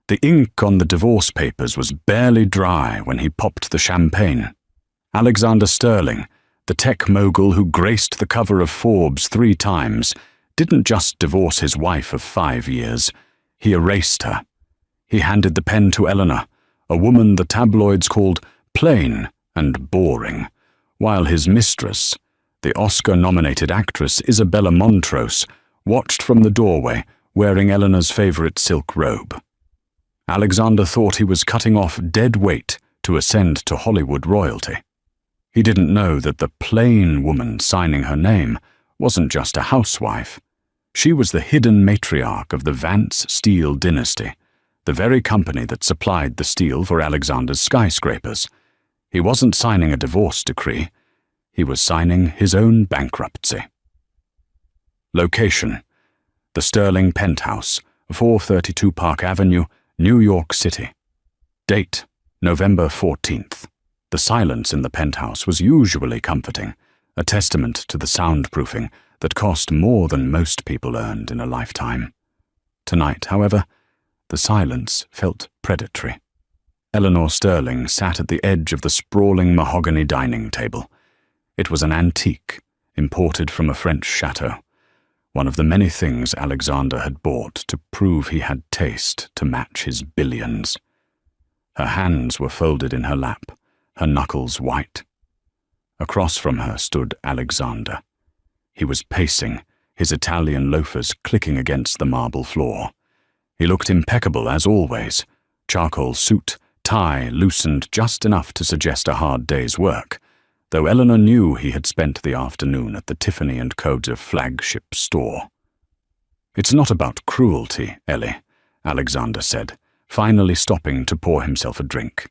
The ink on the divorce papers was barely dry when he popped the champagne. Alexander Sterling, the tech mogul who graced the cover of Forbes 3 times, didn't just divorce his wife of 5 years. He erased her. He handed the pen to Eleanor, a woman the tabloids called plain and boring, while his mistress, the Oscar-nominated actress Isabella Montrose, watched from the doorway wearing Eleanor's favorite silk robe. Alexander thought he was cutting off dead weight to ascend to Hollywood royalty. He didn't know that the plain woman signing her name wasn't just a housewife. She was the hidden matriarch of the Vance Steel Dynasty, the very company that supplied the steel for Alexander's skyscrapers. He wasn't signing a divorce decree. He was signing his own bankruptcy. Location: the Sterling Penthouse, 432 Park Avenue, New York City. Date: November 14th. The silence in the penthouse was usually comforting, a testament to the soundproofing that cost more than most people earned in a lifetime. Tonight, however, the silence felt predatory. Eleanor Sterling sat at the edge of the sprawling mahogany dining table. It was an antique, imported from a French chateau, one of the many things Alexander had bought to prove he had taste to match his billions. Her hands were folded in her lap, her knuckles white. Across from her stood Alexander. He was pacing, his Italian loafers clicking against the marble floor. He looked impeccable as always, charcoal suit, tie loosened just enough to suggest a hard day's work, though Eleanor knew he had spent the afternoon at the Tiffany & Co.'s flagship store. "It's not about cruelty, Ellie," Alexander said, finally stopping to pour himself a drink.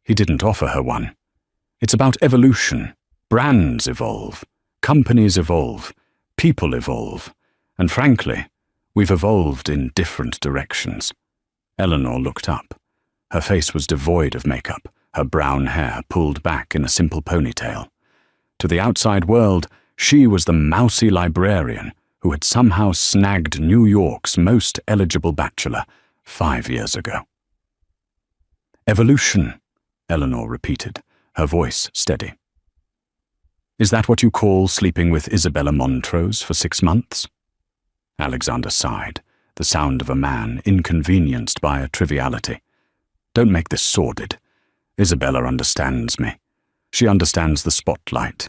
He didn't offer her one. "It's about evolution. Brands evolve, companies evolve, people evolve, and frankly, we've evolved in different directions." Eleanor looked up. Her face was devoid of makeup, her brown hair pulled back in a simple ponytail. To the outside world, she was the mousy librarian who had somehow snagged New York's most eligible bachelor 5 years ago. "Evolution," Eleanor repeated, her voice steady. "Is that what you call sleeping with Isabella Montrose for 6 months?" Alexander sighed, the sound of a man inconvenienced by a triviality. "Don't make this sordid. Isabella understands me. She understands the spotlight.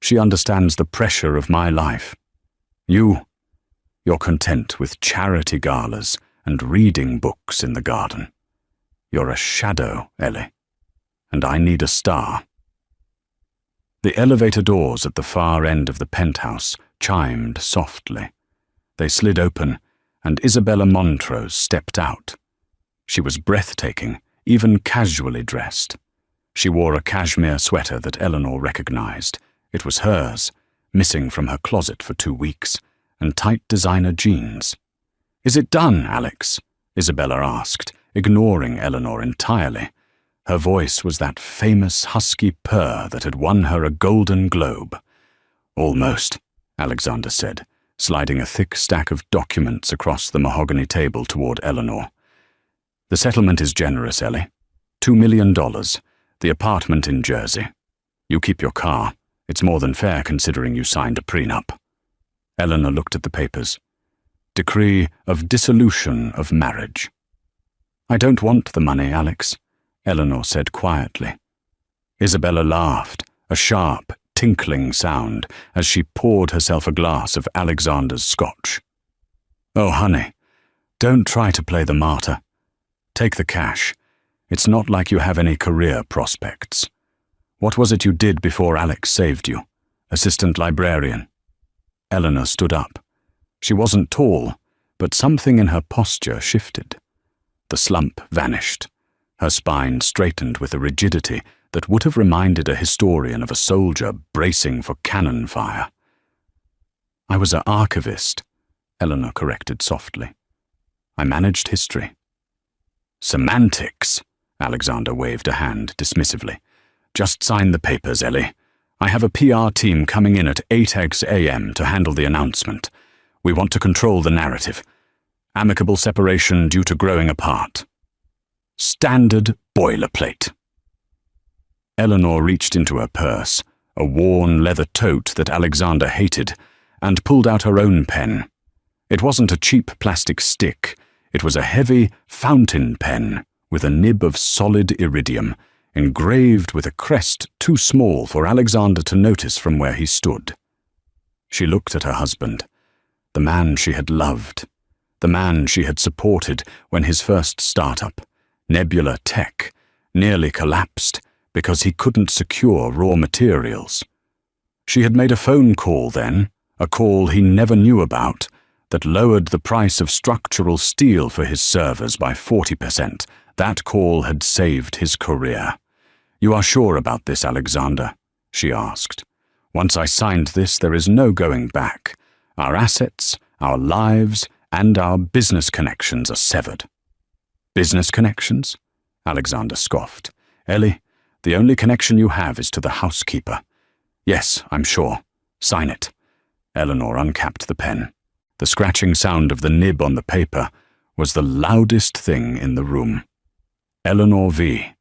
She understands the pressure of my life. You're content with charity galas and reading books in the garden. You're a shadow, Ellie, and I need a star." The elevator doors at the far end of the penthouse chimed softly. They slid open, and Isabella Montrose stepped out. She was breathtaking, even casually dressed. She wore a cashmere sweater that Eleanor recognized. It was hers, missing from her closet for 2 weeks, and tight designer jeans. "Is it done, Alex?" Isabella asked, ignoring Eleanor entirely. Her voice was that famous husky purr that had won her a Golden Globe. "Almost," Alexander said, sliding a thick stack of documents across the mahogany table toward Eleanor. "The settlement is generous, Ellie. $2 million, the apartment in Jersey. You keep your car. It's more than fair considering you signed a prenup." Eleanor looked at the papers. "Decree of dissolution of marriage." "I don't want the money, Alex," Eleanor said quietly. Isabella laughed, a sharp, tinkling sound, as she poured herself a glass of Alexander's scotch. "Oh, honey, don't try to play the martyr. Take the cash. It's not like you have any career prospects. What was it you did before Alex saved you? Assistant librarian?" Eleanor stood up. She wasn't tall, but something in her posture shifted. The slump vanished. Her spine straightened with a rigidity that would have reminded a historian of a soldier bracing for cannon fire. "I was an archivist," Eleanor corrected softly. "I managed history." "Semantics," Alexander waved a hand dismissively. "Just sign the papers, Ellie. I have a PR team coming in at 8 a.m. to handle the announcement. We want to control the narrative. Amicable separation due to growing apart." Standard boilerplate. Eleanor reached into her purse, a worn leather tote that Alexander hated, and pulled out her own pen. It wasn't a cheap plastic stick. It was a heavy fountain pen with a nib of solid iridium, engraved with a crest too small for Alexander to notice from where he stood. She looked at her husband, the man she had loved, the man she had supported when his first startup, Nebula Tech, nearly collapsed because he couldn't secure raw materials. She had made a phone call then, a call he never knew about, that lowered the price of structural steel for his servers by 40%. That call had saved his career. "You are sure about this, Alexander?" she asked. "Once I signed this, there is no going back. Our assets, our lives, and our business connections are severed." "Business connections?" Alexander scoffed. "Ellie, the only connection you have is to the housekeeper." "Yes, I'm sure. Sign it." Eleanor uncapped the pen. The scratching sound of the nib on the paper was the loudest thing in the room. Eleanor V.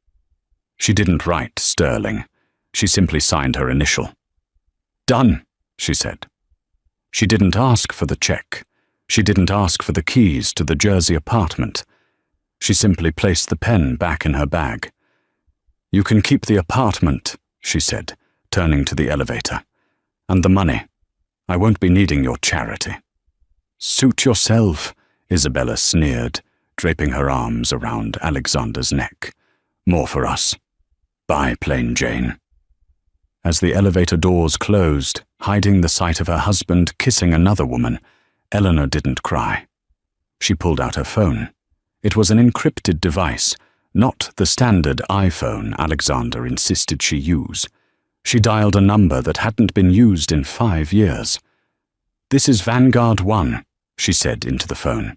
She didn't write Sterling. She simply signed her initial. "Done," she said. She didn't ask for the check. She didn't ask for the keys to the Jersey apartment. She simply placed the pen back in her bag. "You can keep the apartment," she said, turning to the elevator. "And the money. I won't be needing your charity." "Suit yourself," Isabella sneered, draping her arms around Alexander's neck. "More for us. Bye, Plain Jane." As the elevator doors closed, hiding the sight of her husband kissing another woman, Eleanor didn't cry. She pulled out her phone. It was an encrypted device, not the standard iPhone Alexander insisted she use. She dialed a number that hadn't been used in 5 years. "This is Vanguard 1, she said into the phone.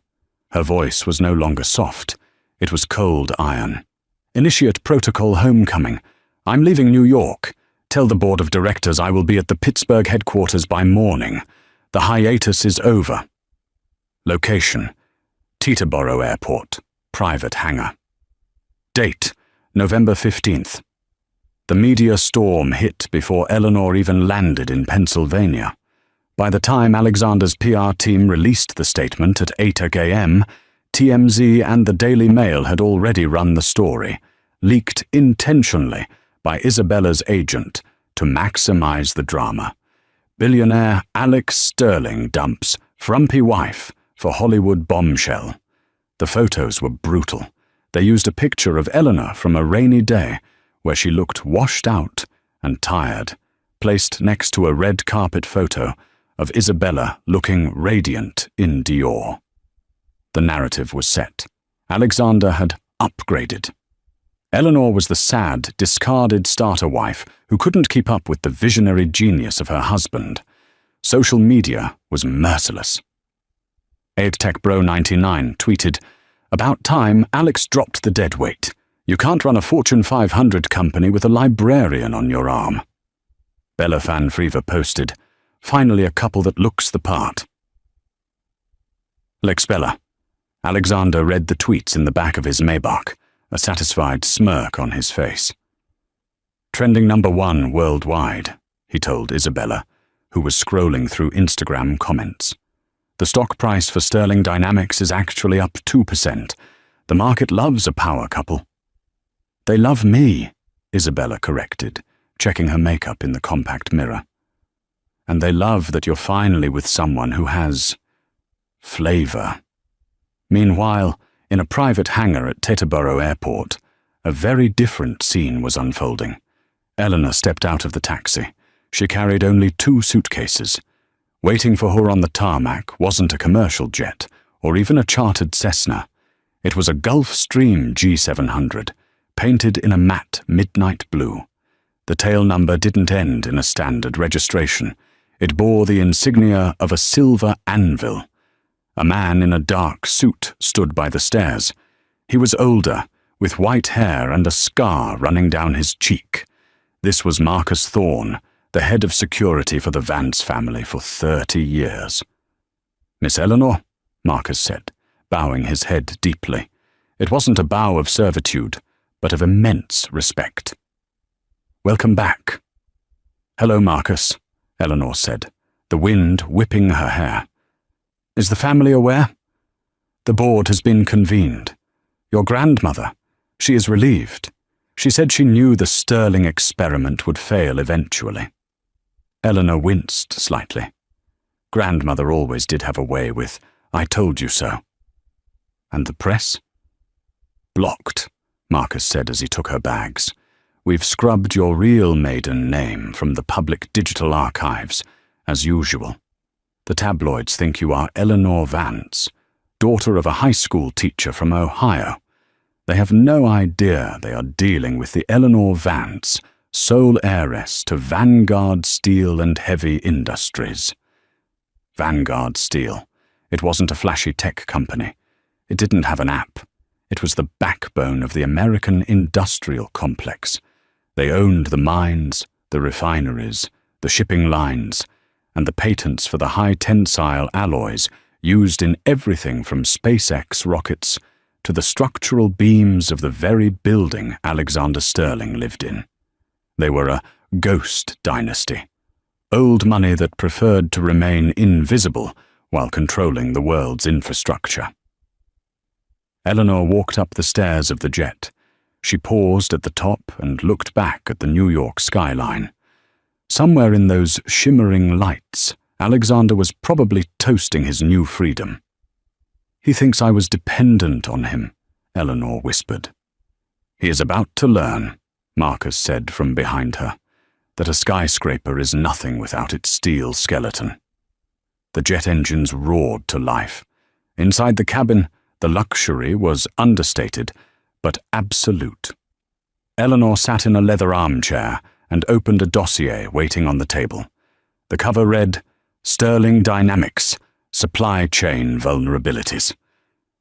Her voice was no longer soft. It was cold iron. "Initiate protocol homecoming. I'm leaving New York. Tell the board of directors I will be at the Pittsburgh headquarters by morning. The hiatus is over. Location: Teterboro Airport, private hangar. Date: November 15th. The media storm hit before Eleanor even landed in Pennsylvania. By the time Alexander's PR team released the statement at 8 a.m., TMZ and the Daily Mail had already run the story, leaked intentionally by Isabella's agent to maximize the drama. Billionaire Alex Sterling dumps frumpy wife for Hollywood bombshell. The photos were brutal. They used a picture of Eleanor from a rainy day where she looked washed out and tired, placed next to a red carpet photo of Isabella looking radiant in Dior. The narrative was set. Alexander had upgraded. Eleanor was the sad, discarded starter wife who couldn't keep up with the visionary genius of her husband. Social media was merciless. AidTechBro99 tweeted, "About time Alex dropped the dead weight. You can't run a Fortune 500 company with a librarian on your arm." Bella Fanfrever posted, "Finally a couple that looks the part." Lex Bella. Alexander read the tweets in the back of his Maybach, a satisfied smirk on his face. "Trending #1 worldwide," he told Isabella, who was scrolling through Instagram comments. "The stock price for Sterling Dynamics is actually up 2%. The market loves a power couple." "They love me," Isabella corrected, checking her makeup in the compact mirror. "And they love that you're finally with someone who has flavor." Meanwhile, in a private hangar at Teterboro Airport, a very different scene was unfolding. Eleanor stepped out of the taxi. She carried only 2 suitcases. Waiting for her on the tarmac wasn't a commercial jet, or even a chartered Cessna. It was a Gulfstream G700, painted in a matte midnight blue. The tail number didn't end in a standard registration. It bore the insignia of a silver anvil. A man in a dark suit stood by the stairs. He was older, with white hair and a scar running down his cheek. This was Marcus Thorne, the head of security for the Vance family for 30 years. "Miss Eleanor," Marcus said, bowing his head deeply. It wasn't a bow of servitude, but of immense respect. "Welcome back." "Hello, Marcus," Eleanor said, the wind whipping her hair. "Is the family aware?" "The board has been convened. Your grandmother, she is relieved. She said she knew the Sterling experiment would fail eventually." Eleanor winced slightly. Grandmother always did have a way with, "I told you so." "And the press?" "Blocked," Marcus said as he took her bags. "We've scrubbed your real maiden name from the public digital archives, as usual. The tabloids think you are Eleanor Vance, daughter of a high school teacher from Ohio. They have no idea they are dealing with the Eleanor Vance, sole heiress to Vanguard Steel and Heavy Industries." Vanguard Steel. It wasn't a flashy tech company. It didn't have an app. It was the backbone of the American industrial complex. They owned the mines, the refineries, the shipping lines, and the patents for the high-tensile alloys used in everything from SpaceX rockets to the structural beams of the very building Alexander Sterling lived in. They were a ghost dynasty, old money that preferred to remain invisible while controlling the world's infrastructure. Eleanor walked up the stairs of the jet. She paused at the top and looked back at the New York skyline. Somewhere in those shimmering lights, Alexander was probably toasting his new freedom. "He thinks I was dependent on him," Eleanor whispered. "He is about to learn," Marcus said from behind her, "that a skyscraper is nothing without its steel skeleton." The jet engines roared to life. Inside the cabin, the luxury was understated, but absolute. Eleanor sat in a leather armchair and opened a dossier waiting on the table. The cover read, "Sterling Dynamics, Supply Chain Vulnerabilities."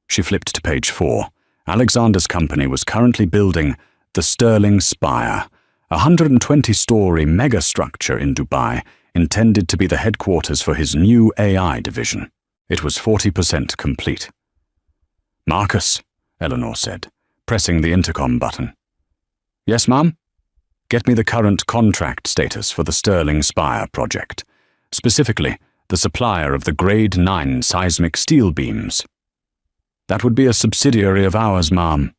She flipped to page 4. Alexander's company was currently building the Sterling Spire, a 120-story megastructure in Dubai intended to be the headquarters for his new AI division. It was 40% complete. "Marcus," Eleanor said, pressing the intercom button. "Yes, Mum?" "Get me the current contract status for the Sterling Spire project, specifically the supplier of the Grade 9 seismic steel beams." "That would be a subsidiary of ours, Ma'am."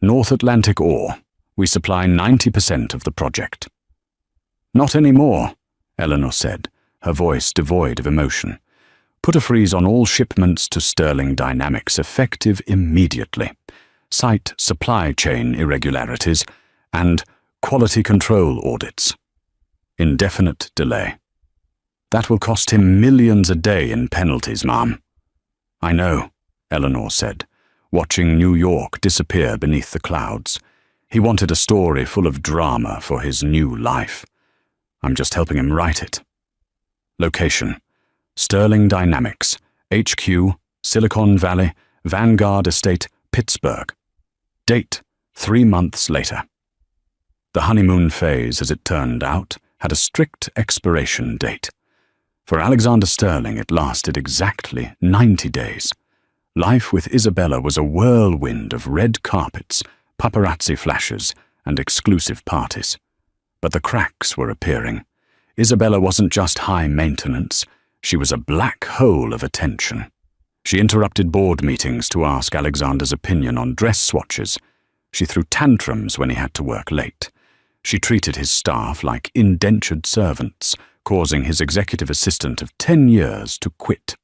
"North Atlantic Ore. We supply 90% of the project." "Not anymore," Eleanor said, her voice devoid of emotion. "Put a freeze on all shipments to Sterling Dynamics effective immediately. Cite supply chain irregularities and quality control audits. Indefinite delay." "That will cost him millions a day in penalties, Ma'am." "I know," Eleanor said, watching New York disappear beneath the clouds. He wanted a story full of drama for his new life. I'm just helping him write it. Location: Sterling Dynamics, HQ, Silicon Valley, Vanguard Estate, Pittsburgh. Date: 3 months later. The honeymoon phase, as it turned out, had a strict expiration date. For Alexander Sterling, it lasted exactly 90 days. Life with Isabella was a whirlwind of red carpets, paparazzi flashes, and exclusive parties. But the cracks were appearing. Isabella wasn't just high maintenance, she was a black hole of attention. She interrupted board meetings to ask Alexander's opinion on dress swatches. She threw tantrums when he had to work late. She treated his staff like indentured servants, causing his executive assistant of 10 years to quit.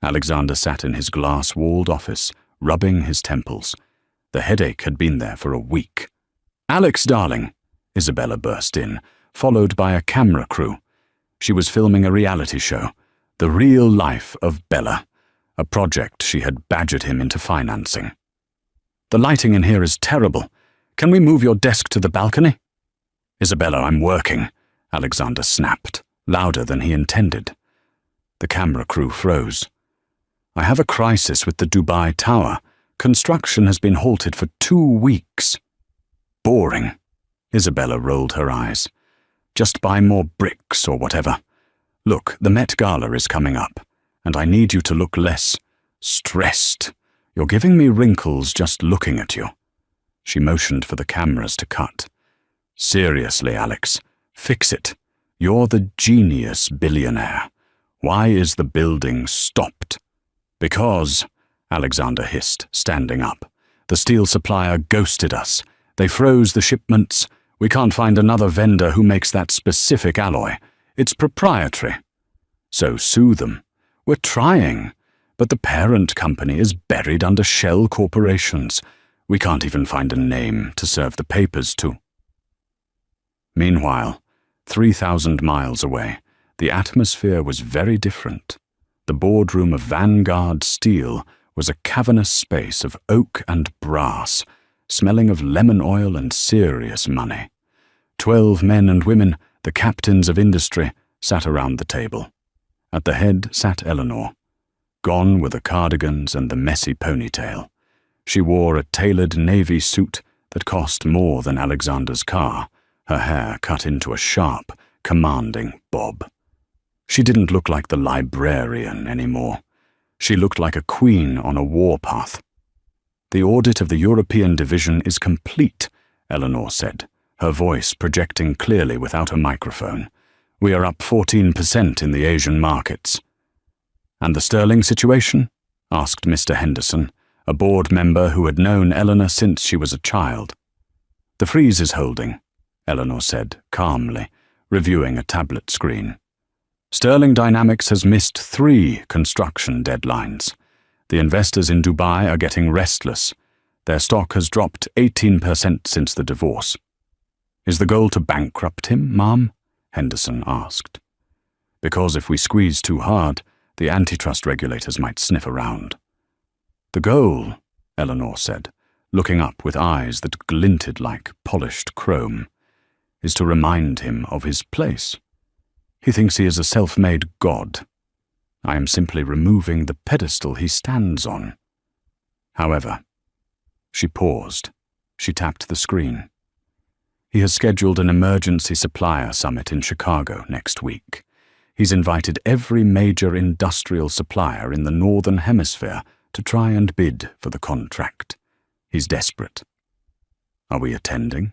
Alexander sat in his glass-walled office, rubbing his temples. The headache had been there for a week. "Alex, darling," Isabella burst in, followed by a camera crew. She was filming a reality show, The Real Life of Bella, a project she had badgered him into financing. "The lighting in here is terrible. Can we move your desk to the balcony?" "Isabella, I'm working," Alexander snapped, louder than he intended. The camera crew froze. "I have a crisis with the Dubai Tower. Construction has been halted for 2 weeks." "Boring." Isabella rolled her eyes. "Just buy more bricks or whatever. Look, the Met Gala is coming up, and I need you to look less stressed. You're giving me wrinkles just looking at you." She motioned for the cameras to cut. "Seriously, Alex, fix it. You're the genius billionaire. Why is the building stopped?" "Because," Alexander hissed, standing up, "the steel supplier ghosted us. They froze the shipments. We can't find another vendor who makes that specific alloy. It's proprietary." "So sue them." "We're trying, but the parent company is buried under shell corporations. We can't even find a name to serve the papers to." Meanwhile, 3,000 miles away, the atmosphere was very different. The boardroom of Vanguard Steel was a cavernous space of oak and brass, smelling of lemon oil and serious money. 12 men and women, the captains of industry, sat around the table. At the head sat Eleanor. Gone were the cardigans and the messy ponytail. She wore a tailored navy suit that cost more than Alexander's car, her hair cut into a sharp, commanding bob. She didn't look like the librarian anymore. She looked like a queen on a warpath. "The audit of the European division is complete," Eleanor said, her voice projecting clearly without a microphone. "We are up 14% in the Asian markets." "And the sterling situation?" asked Mr. Henderson, a board member who had known Eleanor since she was a child. "The freeze is holding," Eleanor said, calmly, reviewing a tablet screen. "Sterling Dynamics has missed 3 construction deadlines. The investors in Dubai are getting restless. Their stock has dropped 18% since the divorce." "Is the goal to bankrupt him, Ma'am?" Henderson asked. "Because if we squeeze too hard, the antitrust regulators might sniff around." "The goal," Eleanor said, looking up with eyes that glinted like polished chrome, "is to remind him of his place. He thinks he is a self-made god. I am simply removing the pedestal he stands on. However," she paused. She tapped the screen. "He has scheduled an emergency supplier summit in Chicago next week. He's invited every major industrial supplier in the Northern Hemisphere to try and bid for the contract. He's desperate." "Are we attending?"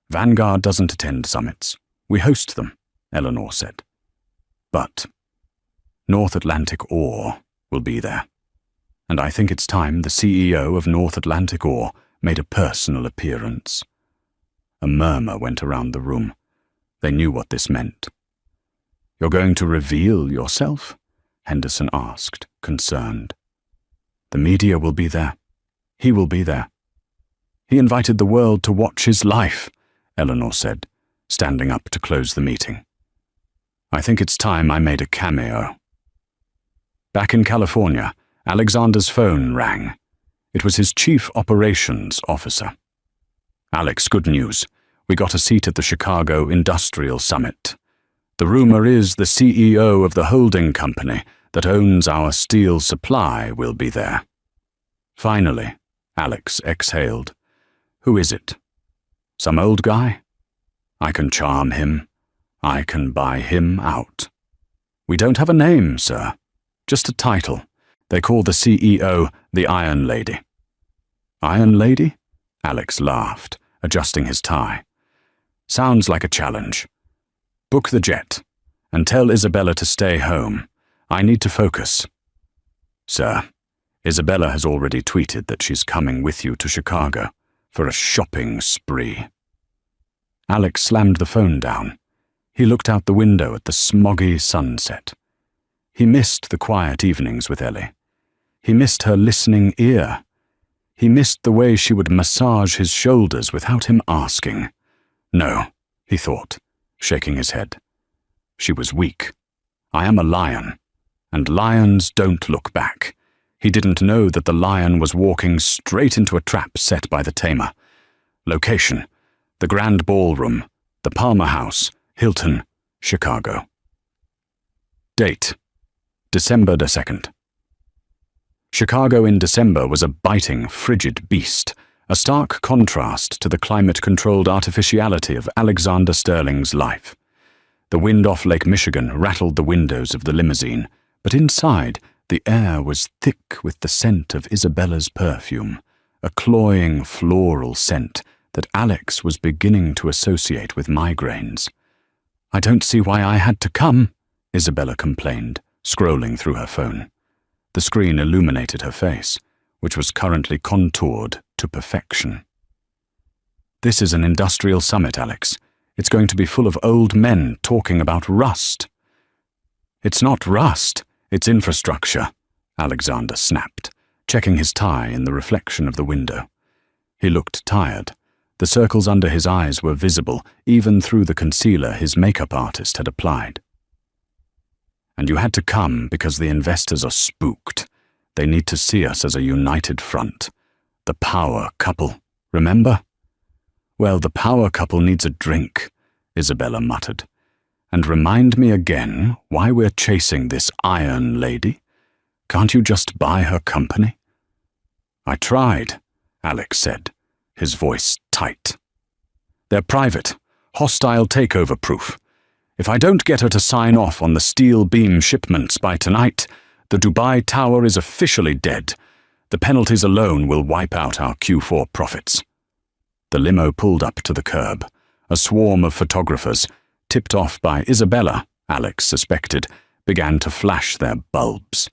"Vanguard doesn't attend summits. We host them," Eleanor said. "But North Atlantic Ore will be there. And I think it's time the CEO of North Atlantic Ore made a personal appearance." A murmur went around the room. They knew what this meant. "You're going to reveal yourself?" Henderson asked, concerned. "The media will be there. He will be there. He invited the world to watch his life," Eleanor said, standing up to close the meeting. "I think it's time I made a cameo." Back in California, Alexander's phone rang. It was his chief operations officer. "Alex, good news. We got a seat at the Chicago Industrial Summit. The rumor is the CEO of the holding company that owns our steel supply will be there." "Finally," Alex exhaled. "Who is it? Some old guy? I can charm him. I can buy him out." "We don't have a name, sir. Just a title. They call the CEO the Iron Lady." "Iron Lady?" Alex laughed, adjusting his tie. "Sounds like a challenge. Book the jet, and tell Isabella to stay home. I need to focus." "Sir, Isabella has already tweeted that she's coming with you to Chicago for a shopping spree." Alex slammed the phone down. He looked out the window at the smoggy sunset. He missed the quiet evenings with Ellie. He missed her listening ear. He missed the way she would massage his shoulders without him asking. "No," he thought, shaking his head. "She was weak. I am a lion, and lions don't look back." He didn't know that the lion was walking straight into a trap set by the tamer. Location: the Grand Ballroom, the Palmer House, Hilton, Chicago. Date: December 2nd. Chicago in December was a biting, frigid beast, a stark contrast to the climate-controlled artificiality of Alexander Sterling's life. The wind off Lake Michigan rattled the windows of the limousine, but inside, The air was thick with the scent of Isabella's perfume, a cloying floral scent that Alex was beginning to associate with migraines. "I don't see why I had to come," Isabella complained, scrolling through her phone. The screen illuminated her face, which was currently contoured to perfection. "This is an industrial summit, Alex. It's going to be full of old men talking about rust." "It's not rust, it's infrastructure," Alexander snapped, checking his tie in the reflection of the window. He looked tired. The circles under his eyes were visible, even through the concealer his makeup artist had applied. "And you had to come because the investors are spooked. They need to see us as a united front. The power couple, remember?" "Well, the power couple needs a drink," Isabella muttered. "And remind me again why we're chasing this Iron Lady. Can't you just buy her company?" "I tried," Alex said, his voice tight. "They're private, hostile takeover proof. If I don't get her to sign off on the steel beam shipments by tonight, the Dubai Tower is officially dead. The penalties alone will wipe out our Q4 profits." The limo pulled up to the curb. A swarm of photographers, tipped off by Isabella, Alex suspected, began to flash their bulbs.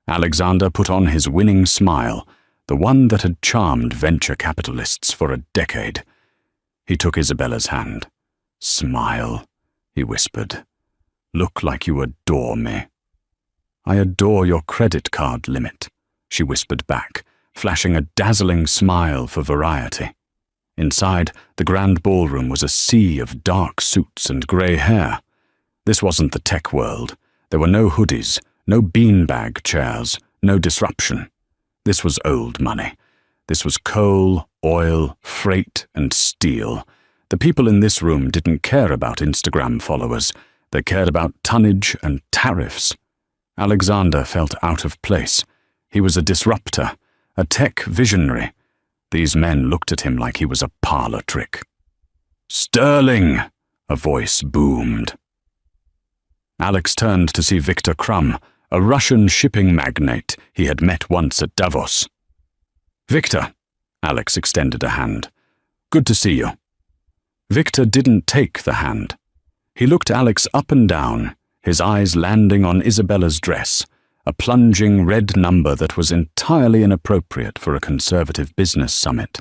Alexander put on his winning smile, the one that had charmed venture capitalists for a decade. He took Isabella's hand. "Smile," he whispered. "Look like you adore me." "I adore your credit card limit," she whispered back, flashing a dazzling smile for variety. Inside, the grand ballroom was a sea of dark suits and grey hair. This wasn't the tech world. There were no hoodies, no beanbag chairs, no disruption. This was old money. This was coal, oil, freight, and steel. The people in this room didn't care about Instagram followers. They cared about tonnage and tariffs. Alexander felt out of place. He was a disruptor, a tech visionary. These men looked at him like he was a parlor trick. "Sterling!" a voice boomed. Alex turned to see Victor Krum, a Russian shipping magnate he had met once at Davos. "Victor," Alex extended a hand. "Good to see you." Victor didn't take the hand. He looked Alex up and down, his eyes landing on Isabella's dress, a plunging red number that was entirely inappropriate for a conservative business summit.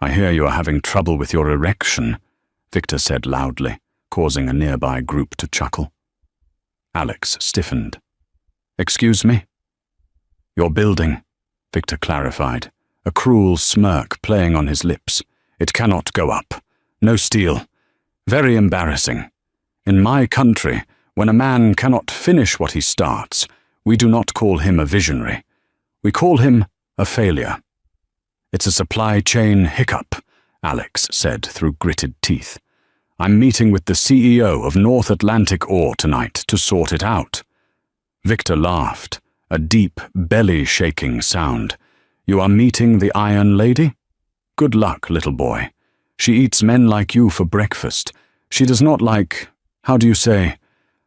"I hear you are having trouble with your erection," Victor said loudly, causing a nearby group to chuckle. Alex stiffened. "Excuse me?" "Your building," Victor clarified, a cruel smirk playing on his lips. "It cannot go up. No steel. Very embarrassing. In my country, when a man cannot finish what he starts, we do not call him a visionary. We call him a failure." "It's a supply chain hiccup," Alex said through gritted teeth. "I'm meeting with the CEO of North Atlantic Ore tonight to sort it out." Victor laughed, a deep, belly-shaking sound. "You are meeting the Iron Lady? Good luck, little boy. She eats men like you for breakfast. She does not like, how do you say,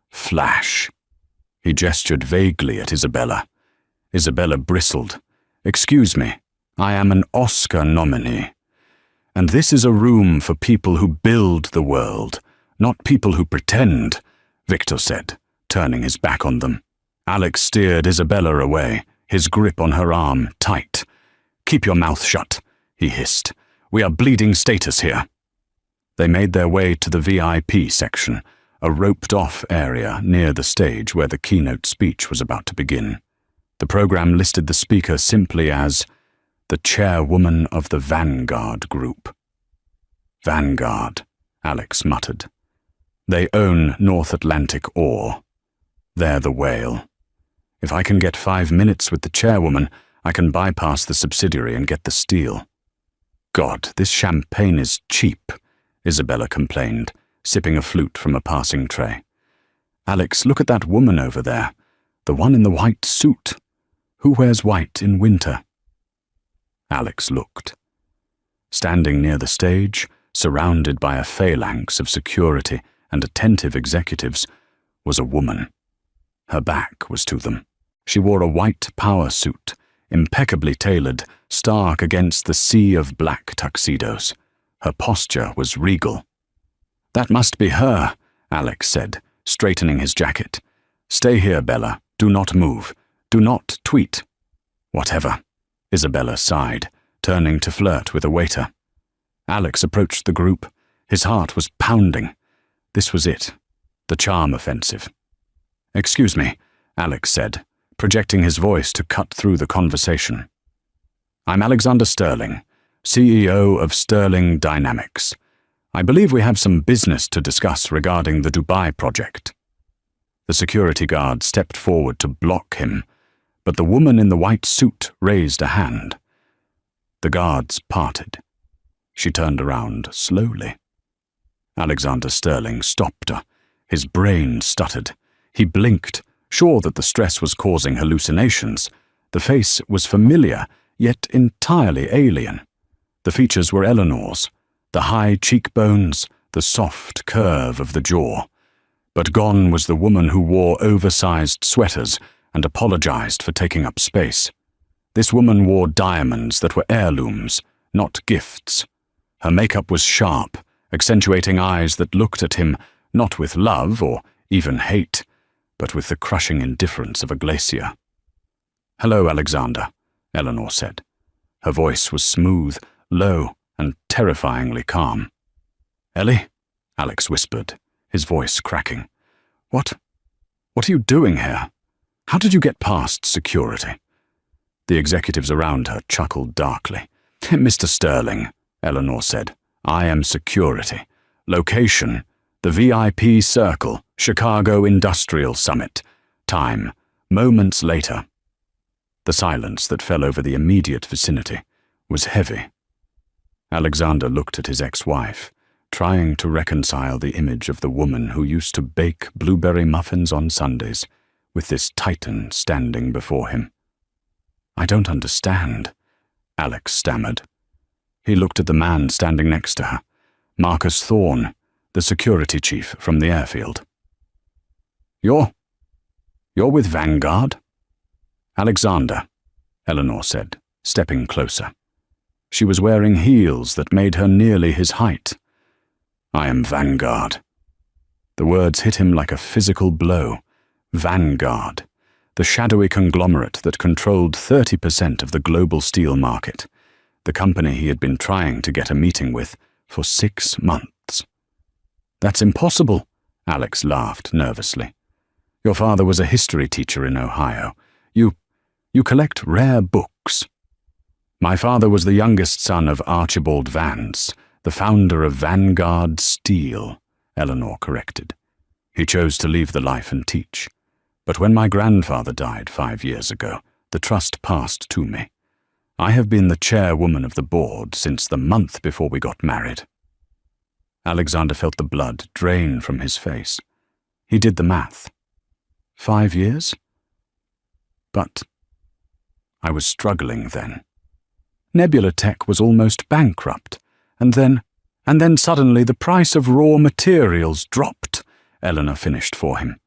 flash." He gestured vaguely at Isabella. Isabella bristled. "Excuse me, I am an Oscar nominee. And this is a room for people who build the world, not people who pretend," Victor said, turning his back on them. Alex steered Isabella away, his grip on her arm tight. "Keep your mouth shut," he hissed. "We are bleeding status here." They made their way to the VIP section, a roped-off area near the stage where the keynote speech was about to begin. The program listed the speaker simply as the chairwoman of the Vanguard Group. "Vanguard," Alex muttered. "They own North Atlantic Ore. They're the whale. If I can get 5 minutes with the chairwoman, I can bypass the subsidiary and get the steel." "God, this champagne is cheap," Isabella complained, sipping a flute from a passing tray. "Alex, look at that woman over there, the one in the white suit. Who wears white in winter?" Alex looked. Standing near the stage, surrounded by a phalanx of security and attentive executives, was a woman. Her back was to them. She wore a white power suit, impeccably tailored, stark against the sea of black tuxedos. Her posture was regal. "That must be her," Alex said, straightening his jacket. "Stay here, Bella. Do not move. Do not tweet." "Whatever," Isabella sighed, turning to flirt with a waiter. Alex approached the group. His heart was pounding. This was it, the charm offensive. "Excuse me," Alex said, projecting his voice to cut through the conversation. "I'm Alexander Sterling, CEO of Sterling Dynamics. I believe we have some business to discuss regarding the Dubai project." The security guard stepped forward to block him, but the woman in the white suit raised a hand. The guards parted. She turned around slowly. Alexander Sterling stopped her. His brain stuttered. He blinked, sure that the stress was causing hallucinations. The face was familiar, yet entirely alien. The features were Eleanor's, the high cheekbones, the soft curve of the jaw. But gone was the woman who wore oversized sweaters and apologized for taking up space. This woman wore diamonds that were heirlooms, not gifts. Her makeup was sharp, accentuating eyes that looked at him not with love or even hate, but with the crushing indifference of a glacier. "Hello, Alexander," Eleanor said. Her voice was smooth, low, and terrifyingly calm. "Ellie?" Alex whispered, his voice cracking. What are you doing here? How did you get past security?" The executives around her chuckled darkly. "Mr. Sterling," Eleanor said, "I am security. Location, the VIP Circle, Chicago Industrial Summit. Time, moments later." The silence that fell over the immediate vicinity was heavy. Alexander looked at his ex-wife, trying to reconcile the image of the woman who used to bake blueberry muffins on Sundays with this titan standing before him. "I don't understand," Alex stammered. He looked at the man standing next to her, Marcus Thorne, the security chief from the airfield. You're with Vanguard?" "Alexander," Eleanor said, stepping closer. She was wearing heels that made her nearly his height. "I am Vanguard." The words hit him like a physical blow. Vanguard, the shadowy conglomerate that controlled 30% of the global steel market, the company he had been trying to get a meeting with for 6 months. "That's impossible," Alex laughed nervously. "Your father was a history teacher in Ohio. You collect rare books." "My father was the youngest son of Archibald Vance, the founder of Vanguard Steel," Eleanor corrected. "He chose to leave the life and teach. But when my grandfather died 5 years ago, the trust passed to me. I have been the chairwoman of the board since the month before we got married." Alexander felt the blood drain from his face. He did the math. 5 years? But I was struggling then. Nebula Tech was almost bankrupt, and then suddenly the price of raw materials dropped, Eleanor finished for him.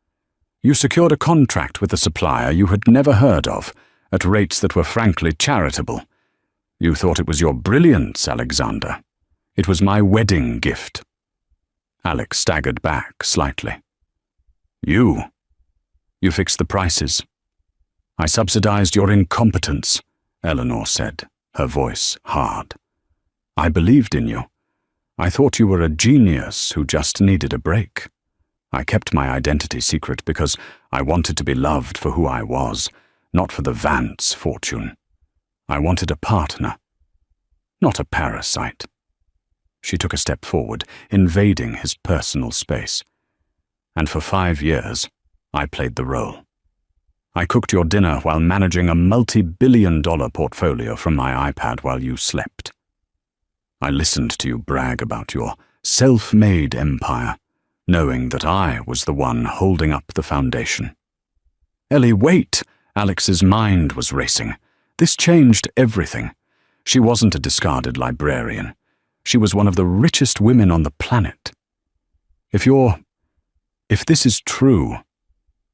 "You secured a contract with a supplier you had never heard of, at rates that were frankly charitable. You thought it was your brilliance, Alexander. It was my wedding gift." Alex staggered back slightly. You fixed the prices." "I subsidized your incompetence," Eleanor said, her voice hard. "I believed in you. I thought you were a genius who just needed a break. I kept my identity secret because I wanted to be loved for who I was, not for the Vance fortune. I wanted a partner, not a parasite." She took a step forward, invading his personal space. "And for 5 years, I played the role. I cooked your dinner while managing a multi-billion-dollar portfolio from my iPad while you slept. I listened to you brag about your self-made empire, knowing that I was the one holding up the foundation." "Ellie, wait!" Alex's mind was racing. This changed everything. She wasn't a discarded librarian. She was one of the richest women on the planet. If this is true,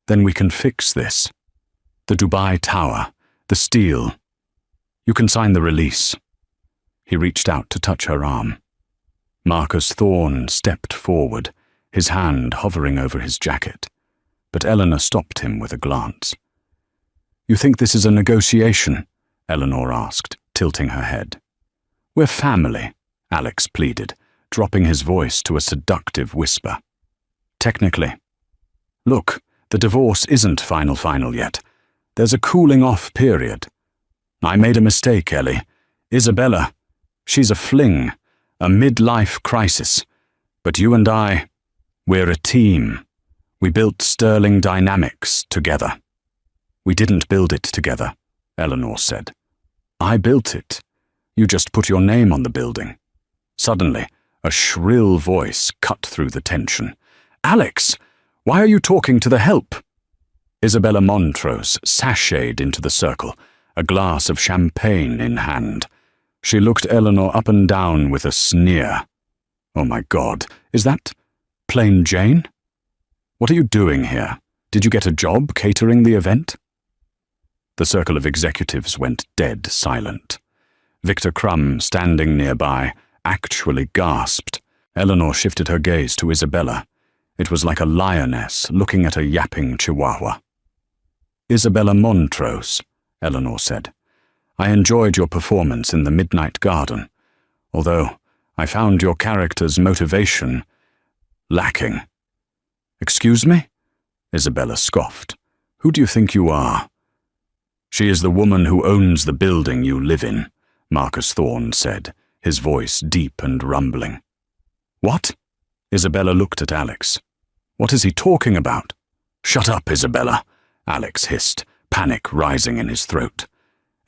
then we can fix this." The Dubai Tower, the steel. You can sign the release. He reached out to touch her arm. Marcus Thorne stepped forward, his hand hovering over his jacket, but Eleanor stopped him with a glance. You think this is a negotiation? Eleanor asked, tilting her head. We're family, Alex pleaded, dropping his voice to a seductive whisper. Technically. Look, the divorce isn't final yet. There's a cooling-off period. I made a mistake, Ellie. Isabella, she's a fling, a midlife crisis. But you and I, we're a team. We built Sterling Dynamics together. We didn't build it together, Eleanor said. I built it. You just put your name on the building. Suddenly, a shrill voice cut through the tension. Alex, why are you talking to the help? Isabella Montrose sashayed into the circle, a glass of champagne in hand. She looked Eleanor up and down with a sneer. Oh my God, is that Plain Jane? What are you doing here? Did you get a job catering the event? The circle of executives went dead silent. Victor Crumb, standing nearby, actually gasped. Eleanor shifted her gaze to Isabella. It was like a lioness looking at a yapping chihuahua. Isabella Montrose, Eleanor said. I enjoyed your performance in the Midnight Garden, although I found your character's motivation lacking. Excuse me? Isabella scoffed. Who do you think you are? She is the woman who owns the building you live in, Marcus Thorne said, his voice deep and rumbling. What? Isabella looked at Alex. What is he talking about? Shut up, Isabella, Alex hissed, panic rising in his throat.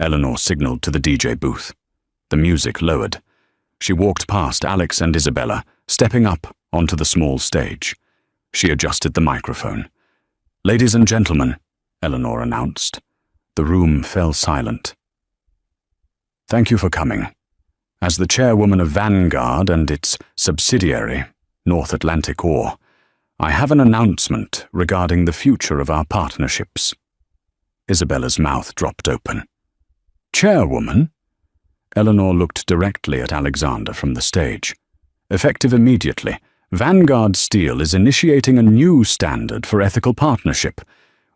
Eleanor signaled to the DJ booth. The music lowered. She walked past Alex and Isabella, stepping up onto the small stage. She adjusted the microphone. Ladies and gentlemen, Eleanor announced. The room fell silent. Thank you for coming. As the chairwoman of Vanguard and its subsidiary, North Atlantic Ore, I have an announcement regarding the future of our partnerships. Isabella's mouth dropped open. Chairwoman? Eleanor looked directly at Alexander from the stage. Effective immediately, Vanguard Steel is initiating a new standard for ethical partnership.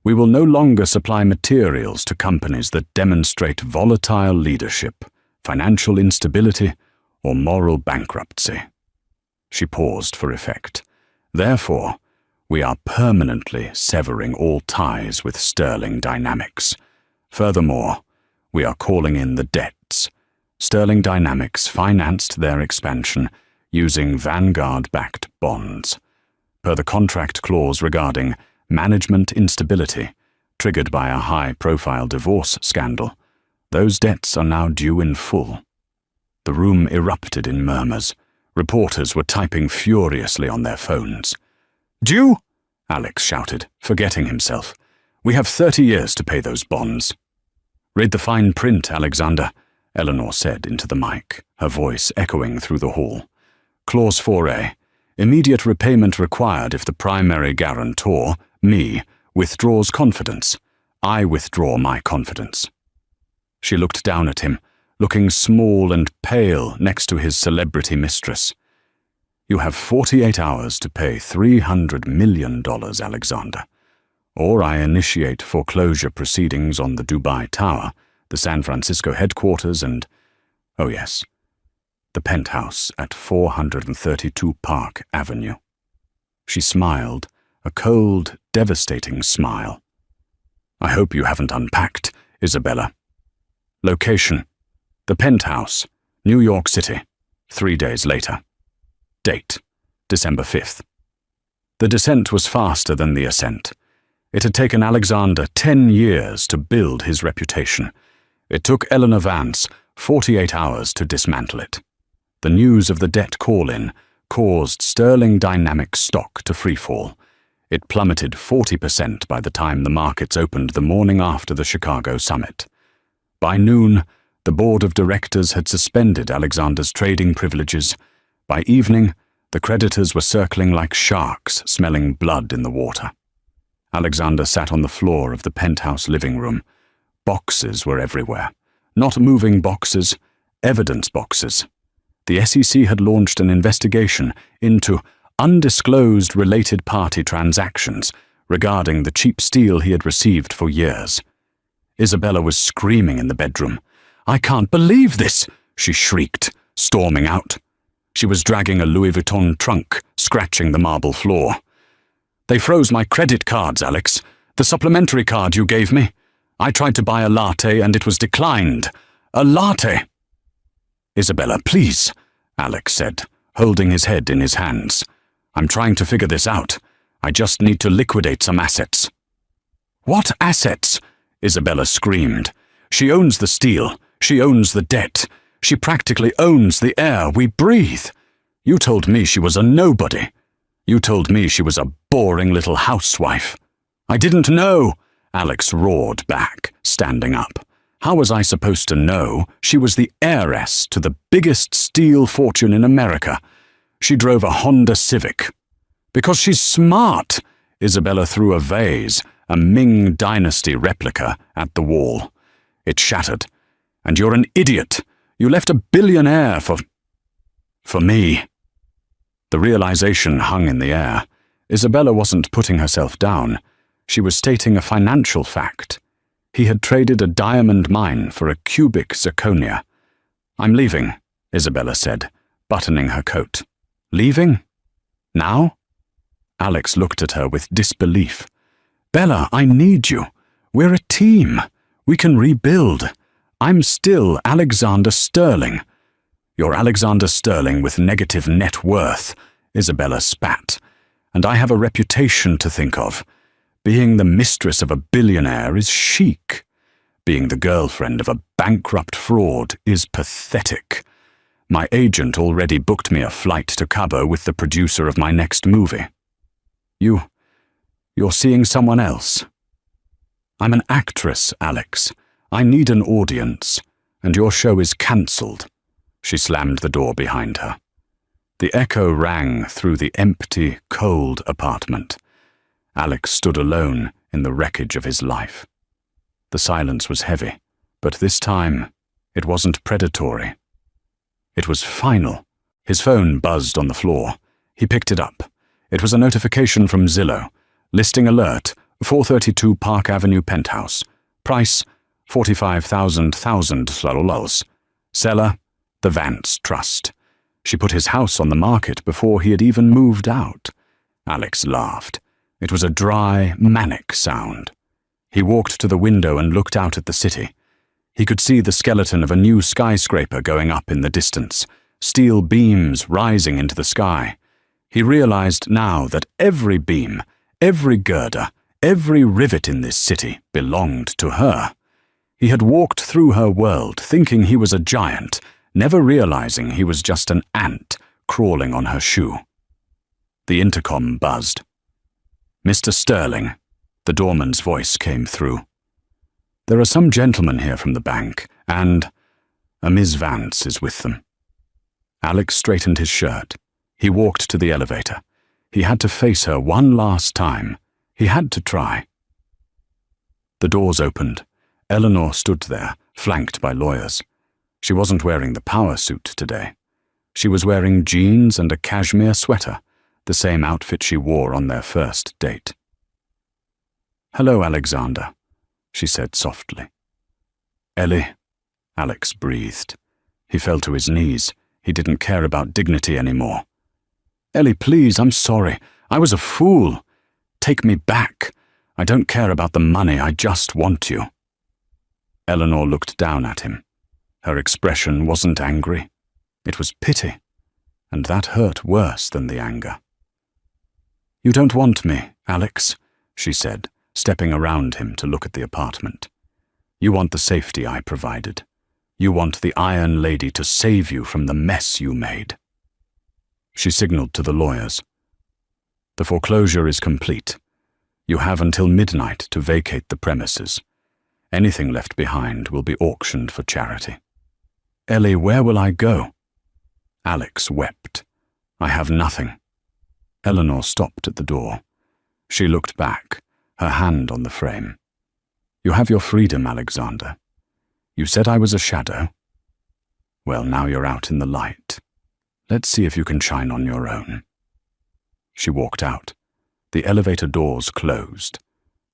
We will no longer supply materials to companies that demonstrate volatile leadership, financial instability, or moral bankruptcy. She paused for effect. Therefore, we are permanently severing all ties with Sterling Dynamics. Furthermore, we are calling in the debts. Sterling Dynamics financed their expansion using Vanguard-backed bonds. Per the contract clause regarding management instability, triggered by a high-profile divorce scandal, those debts are now due in full. The room erupted in murmurs. Reporters were typing furiously on their phones. Due? Alex shouted, forgetting himself. We have 30 years to pay those bonds. Read the fine print, Alexander, Eleanor said into the mic, her voice echoing through the hall. Clause 4A. Immediate repayment required if the primary guarantor, me, withdraws confidence. I withdraw my confidence. She looked down at him, looking small and pale next to his celebrity mistress. You have 48 hours to pay $300 million, Alexander. Or I initiate foreclosure proceedings on the Dubai Tower, the San Francisco headquarters, and, oh yes, the penthouse at 432 Park Avenue. She smiled, a cold, devastating smile. I hope you haven't unpacked, Isabella. Location: the penthouse, New York City, 3 days later. Date: December 5th. The descent was faster than the ascent. It had taken Alexander 10 years to build his reputation. It took Eleanor Vance 48 hours to dismantle it. The news of the debt call-in caused Sterling Dynamics stock to freefall. It plummeted 40% by the time the markets opened the morning after the Chicago summit. By noon, the board of directors had suspended Alexander's trading privileges. By evening, the creditors were circling like sharks, smelling blood in the water. Alexander sat on the floor of the penthouse living room. Boxes were everywhere. Not moving boxes, evidence boxes. The SEC had launched an investigation into undisclosed related party transactions regarding the cheap steel he had received for years. Isabella was screaming in the bedroom. "I can't believe this!" she shrieked, storming out. She was dragging a Louis Vuitton trunk, scratching the marble floor. "They froze my credit cards, Alex. The supplementary card you gave me. I tried to buy a latte and it was declined. A latte!" "Isabella, please," Alex said, holding his head in his hands. "I'm trying to figure this out. I just need to liquidate some assets." "What assets?" Isabella screamed. "She owns the steel. She owns the debt. She practically owns the air we breathe. You told me she was a nobody. You told me she was a boring little housewife." "I didn't know," Alex roared back, standing up. "How was I supposed to know she was the heiress to the biggest steel fortune in America? She drove a Honda Civic." "Because she's smart." Isabella threw a vase, a Ming Dynasty replica, at the wall. It shattered. "And you're an idiot. You left a billionaire for me." The realization hung in the air. Isabella wasn't putting herself down. She was stating a financial fact. He had traded a diamond mine for a cubic zirconia. "I'm leaving," Isabella said, buttoning her coat. "Leaving? Now?" Alex looked at her with disbelief. "Bella, I need you. We're a team. We can rebuild. I'm still Alexander Sterling." "You're Alexander Sterling with negative net worth," Isabella spat. "And I have a reputation to think of. Being the mistress of a billionaire is chic. Being the girlfriend of a bankrupt fraud is pathetic. My agent already booked me a flight to Cabo with the producer of my next movie." You're seeing someone else?" "I'm an actress, Alex. I need an audience, and your show is cancelled." She slammed the door behind her. The echo rang through the empty, cold apartment. Alex stood alone in the wreckage of his life. The silence was heavy, but this time it wasn't predatory. It was final. His phone buzzed on the floor. He picked it up. It was a notification from Zillow. Listing alert, 432 Park Avenue penthouse. Price, 45,000 lols. Seller, the Vance Trust. She put his house on the market before he had even moved out. Alex laughed. It was a dry, manic sound. He walked to the window and looked out at the city. He could see the skeleton of a new skyscraper going up in the distance, steel beams rising into the sky. He realized now that every beam, every girder, every rivet in this city belonged to her. He had walked through her world thinking he was a giant, never realizing he was just an ant crawling on her shoe. The intercom buzzed. "Mr. Sterling," the doorman's voice came through. "There are some gentlemen here from the bank, and a Miss Vance is with them." Alex straightened his shirt. He walked to the elevator. He had to face her one last time. He had to try. The doors opened. Eleanor stood there, flanked by lawyers. She wasn't wearing the power suit today. She was wearing jeans and a cashmere sweater, the same outfit she wore on their first date. "Hello, Alexander," she said softly. "Ellie," Alex breathed. He fell to his knees. He didn't care about dignity anymore. "Ellie, please, I'm sorry. I was a fool. Take me back. I don't care about the money. I just want you." Eleanor looked down at him. Her expression wasn't angry. It was pity, and that hurt worse than the anger. "You don't want me, Alex," she said, stepping around him to look at the apartment. "You want the safety I provided. You want the Iron Lady to save you from the mess you made." She signaled to the lawyers. "The foreclosure is complete. You have until midnight to vacate the premises. Anything left behind will be auctioned for charity." "Ellie, where will I go?" Alex wept. "I have nothing." Eleanor stopped at the door. She looked back. her hand on the frame. "You have your freedom, Alexander. You said I was a shadow. Well, now you're out in the light. Let's see if you can shine on your own." She walked out. The elevator doors closed.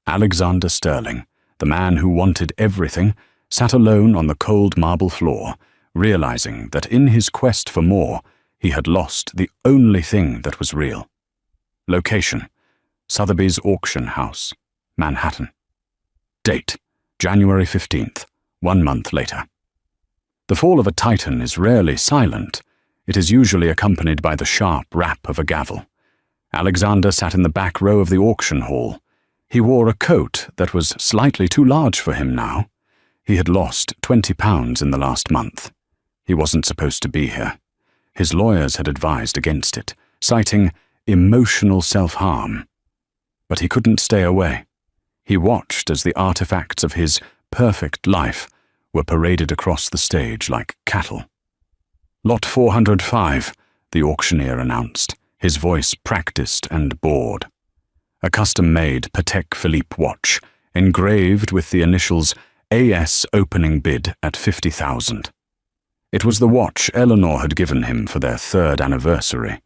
Alexander Sterling, the man who wanted everything, sat alone on the cold marble floor, realizing that in his quest for more, he had lost the only thing that was real. Location: Sotheby's Auction House, Manhattan. Date: January 15th, 1 month later. The fall of a titan is rarely silent. It is usually accompanied by the sharp rap of a gavel. Alexander sat in the back row of the auction hall. He wore a coat that was slightly too large for him now. He had lost 20 pounds in the last month. He wasn't supposed to be here. His lawyers had advised against it, citing emotional self-harm. But he couldn't stay away. He watched as the artifacts of his perfect life were paraded across the stage like cattle. "Lot 405, the auctioneer announced, his voice practiced and bored. A custom-made Patek Philippe watch, engraved with the initials AS opening bid at 50,000. It was the watch Eleanor had given him for their 3rd anniversary.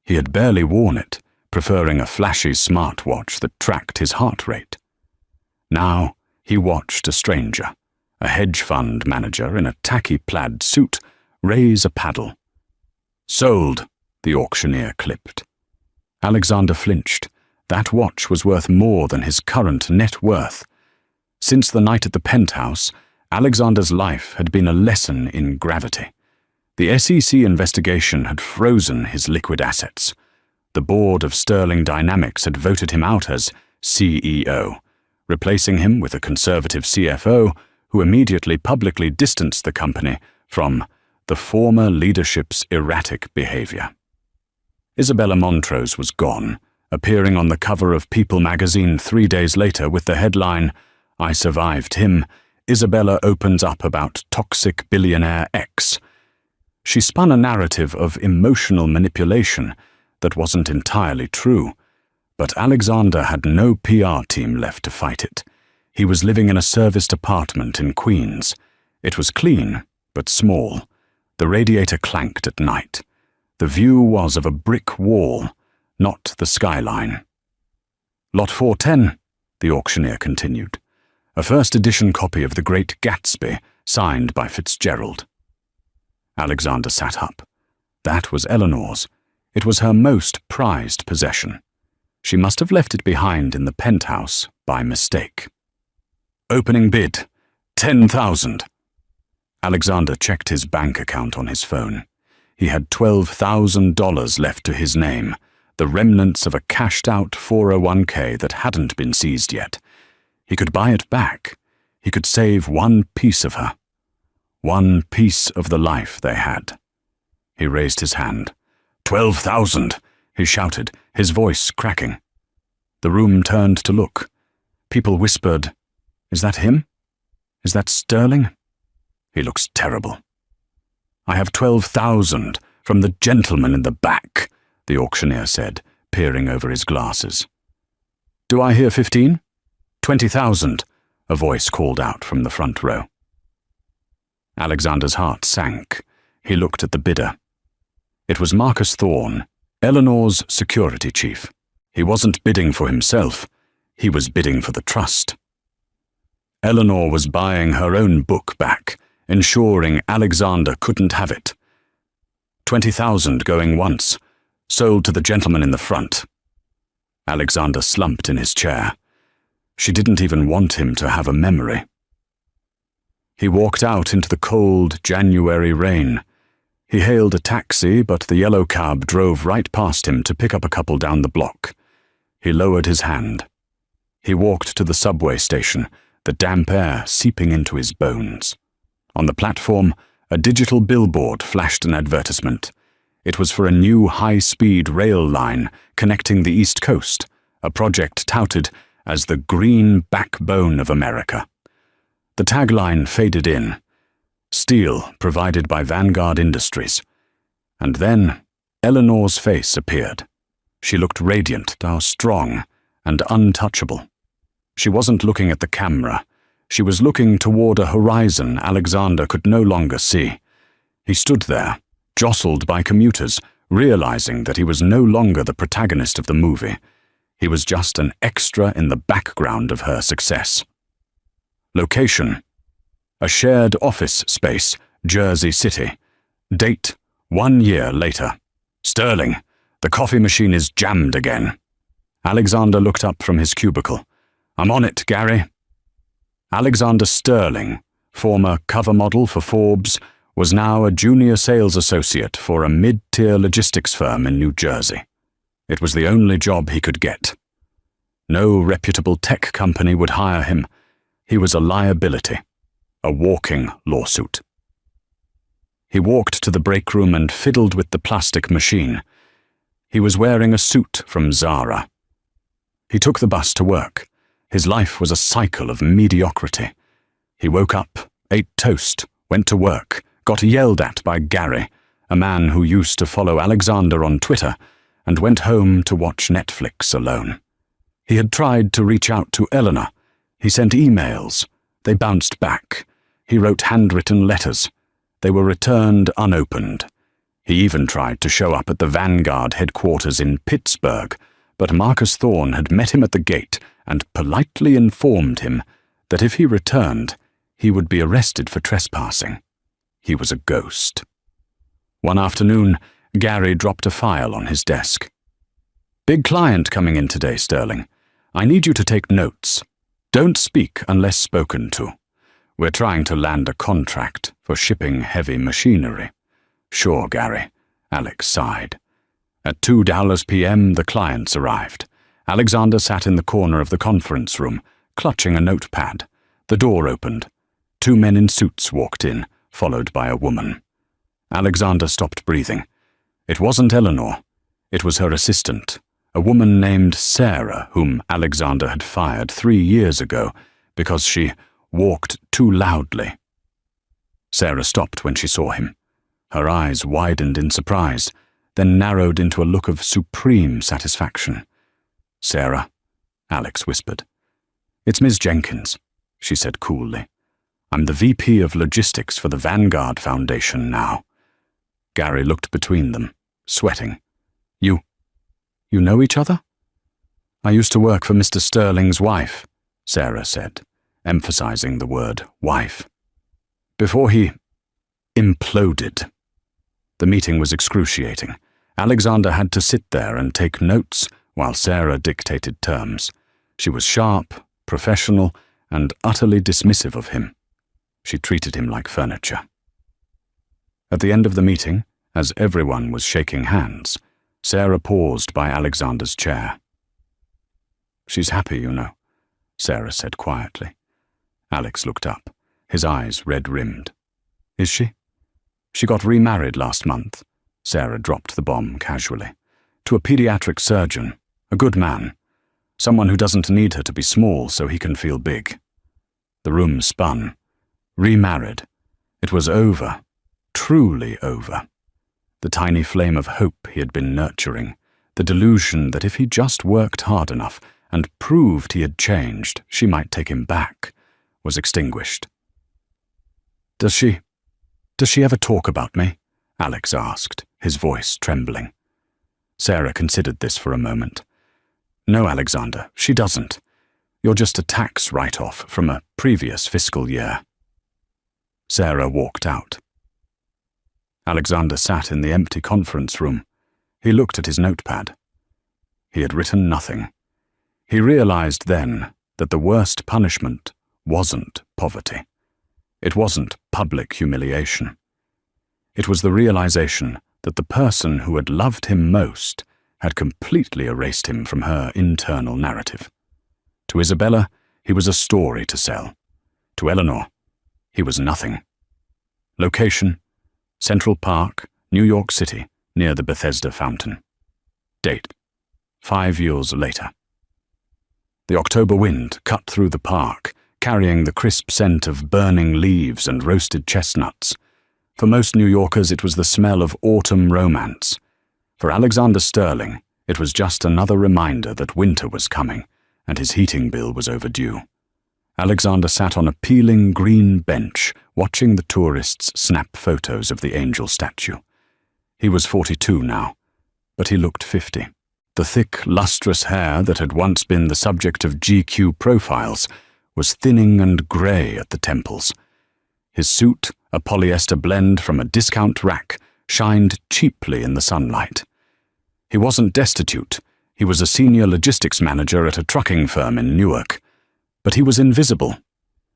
He had barely worn it, preferring a flashy smartwatch that tracked his heart rate. Now he watched a stranger, a hedge fund manager in a tacky plaid suit, raise a paddle. "Sold," the auctioneer clipped. Alexander flinched. That watch was worth more than his current net worth. Since the night at the penthouse, Alexander's life had been a lesson in gravity. The SEC investigation had frozen his liquid assets. The board of Sterling Dynamics had voted him out as CEO, replacing him with a conservative CFO who immediately publicly distanced the company from the former leadership's erratic behavior. Isabella Montrose was gone, appearing on the cover of People magazine 3 days later with the headline, "I survived him. Isabella opens up about toxic billionaire X." She spun a narrative of emotional manipulation that wasn't entirely true, but Alexander had no PR team left to fight it. He was living in a serviced apartment in Queens. It was clean, but small. The radiator clanked at night. The view was of a brick wall, not the skyline. "Lot 410, the auctioneer continued. A first-edition copy of The Great Gatsby, signed by Fitzgerald. Alexander sat up. That was Eleanor's. It was her most prized possession. She must have left it behind in the penthouse by mistake. "Opening bid, 10,000. Alexander checked his bank account on his phone. He had $12,000 left to his name, the remnants of a cashed-out 401k that hadn't been seized yet. He could buy it back. He could save one piece of her. One piece of the life they had. He raised his hand. 12,000, he shouted, his voice cracking. The room turned to look. People whispered, "Is that him? Is that Sterling? He looks terrible." "I have 12,000 from the gentleman in the back," the auctioneer said, peering over his glasses. "Do I hear 15? 20,000, a voice called out from the front row. Alexander's heart sank. He looked at the bidder. It was Marcus Thorne, Eleanor's security chief. He wasn't bidding for himself. He was bidding for the trust. Eleanor was buying her own book back, ensuring Alexander couldn't have it. 20,000 going once, sold to the gentleman in the front. Alexander slumped in his chair. She didn't even want him to have a memory. He walked out into the cold January rain. He hailed a taxi, but the yellow cab drove right past him to pick up a couple down the block. He lowered his hand. He walked to the subway station, the damp air seeping into his bones. On the platform, a digital billboard flashed an advertisement. It was for a new high-speed rail line connecting the East Coast, a project touted as the green backbone of America. The tagline faded in. Steel provided by Vanguard Industries. And then Eleanor's face appeared. She looked radiant, now strong, and untouchable. She wasn't looking at the camera. She was looking toward a horizon Alexander could no longer see. He stood there, jostled by commuters, realizing that he was no longer the protagonist of the movie. He was just an extra in the background of her success. Location: a shared office space, Jersey City. Date: 1 year later. Sterling, the coffee machine is jammed again. Alexander looked up from his cubicle. I'm on it, Gary. Alexander Sterling, former cover model for Forbes, was now a junior sales associate for a mid-tier logistics firm in New Jersey. It was the only job he could get. No reputable tech company would hire him. He was a liability, a walking lawsuit. He walked to the break room and fiddled with the plastic machine. He was wearing a suit from Zara. He took the bus to work. His life was a cycle of mediocrity. He woke up, ate toast, went to work, got yelled at by Gary, a man who used to follow Alexander on Twitter, and went home to watch Netflix alone. He had tried to reach out to Eleanor. He sent emails. They bounced back. He wrote handwritten letters. They were returned unopened. He even tried to show up at the Vanguard headquarters in Pittsburgh, but Marcus Thorne had met him at the gate and politely informed him that if he returned, he would be arrested for trespassing. He was a ghost. One afternoon, Gary dropped a file on his desk. Big client coming in today, Sterling. I need you to take notes. Don't speak unless spoken to. We're trying to land a contract for shipping heavy machinery. Sure, Gary, Alex sighed. At 2 p.m., the clients arrived. Alexander sat in the corner of the conference room, clutching a notepad. The door opened. 2 men in suits walked in, followed by a woman. Alexander stopped breathing. It wasn't Eleanor. It was her assistant, a woman named Sarah, whom Alexander had fired 3 years ago because she walked too loudly. Sarah stopped when she saw him. Her eyes widened in surprise, then narrowed into a look of supreme satisfaction. Sarah, Alex whispered. It's Ms. Jenkins, she said coolly. I'm the VP of Logistics for the Vanguard Foundation now. Gary looked between them, sweating. You know each other? I used to work for Mr. Sterling's wife, Sarah said, emphasizing the word wife. Before he imploded. The meeting was excruciating. Alexander had to sit there and take notes while Sarah dictated terms. She was sharp, professional, and utterly dismissive of him. She treated him like furniture. At the end of the meeting, as everyone was shaking hands, Sarah paused by Alexander's chair. She's happy, you know, Sarah said quietly. Alex looked up, his eyes red-rimmed. Is she? She got remarried last month, Sarah dropped the bomb casually, to a pediatric surgeon, a good man, someone who doesn't need her to be small so he can feel big. The room spun. Remarried. It was over. Truly over. The tiny flame of hope he had been nurturing, the delusion that if he just worked hard enough and proved he had changed, she might take him back, was extinguished. Does she ever talk about me? Alex asked, his voice trembling. Sarah considered this for a moment. No, Alexander, she doesn't. You're just a tax write-off from a previous fiscal year. Sarah walked out. Alexander sat in the empty conference room. He looked at his notepad. He had written nothing. He realized then that the worst punishment wasn't poverty. It wasn't public humiliation. It was the realization that the person who had loved him most had completely erased him from her internal narrative. To Isabella, he was a story to sell. To Eleanor, he was nothing. Location: Central Park, New York City, near the Bethesda Fountain. Date: 5 years later. The October wind cut through the park, carrying the crisp scent of burning leaves and roasted chestnuts. For most New Yorkers, it was the smell of autumn romance. For Alexander Sterling, it was just another reminder that winter was coming, and his heating bill was overdue. Alexander sat on a peeling green bench, watching the tourists snap photos of the angel statue. He was 42 now, but he looked 50. The thick, lustrous hair that had once been the subject of GQ profiles was thinning and grey at the temples. His suit, a polyester blend from a discount rack, shined cheaply in the sunlight. He wasn't destitute. He was a senior logistics manager at a trucking firm in Newark. But he was invisible.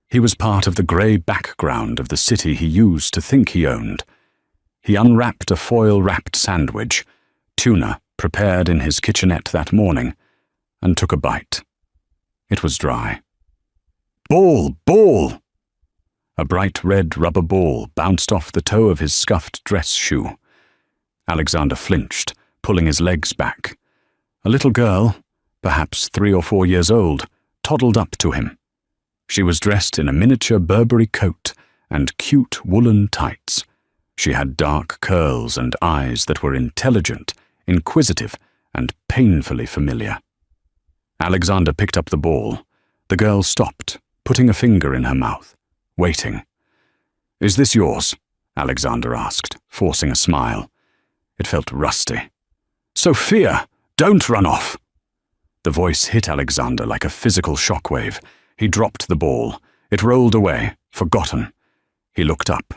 He was part of the grey background of the city he used to think he owned. He unwrapped a foil-wrapped sandwich, tuna prepared in his kitchenette that morning, and took a bite. It was dry. "Ball! Ball!" A bright red rubber ball bounced off the toe of his scuffed dress shoe. Alexander flinched, pulling his legs back. A little girl, perhaps 3 or 4 years old, toddled up to him. She was dressed in a miniature Burberry coat and cute woolen tights. She had dark curls and eyes that were intelligent, inquisitive, and painfully familiar. Alexander picked up the ball. The girl stopped, putting a finger in her mouth, waiting. "Is this yours?" Alexander asked, forcing a smile. It felt rusty. "Sophia, don't run off!" The voice hit Alexander like a physical shockwave. He dropped the ball. It rolled away, forgotten. He looked up.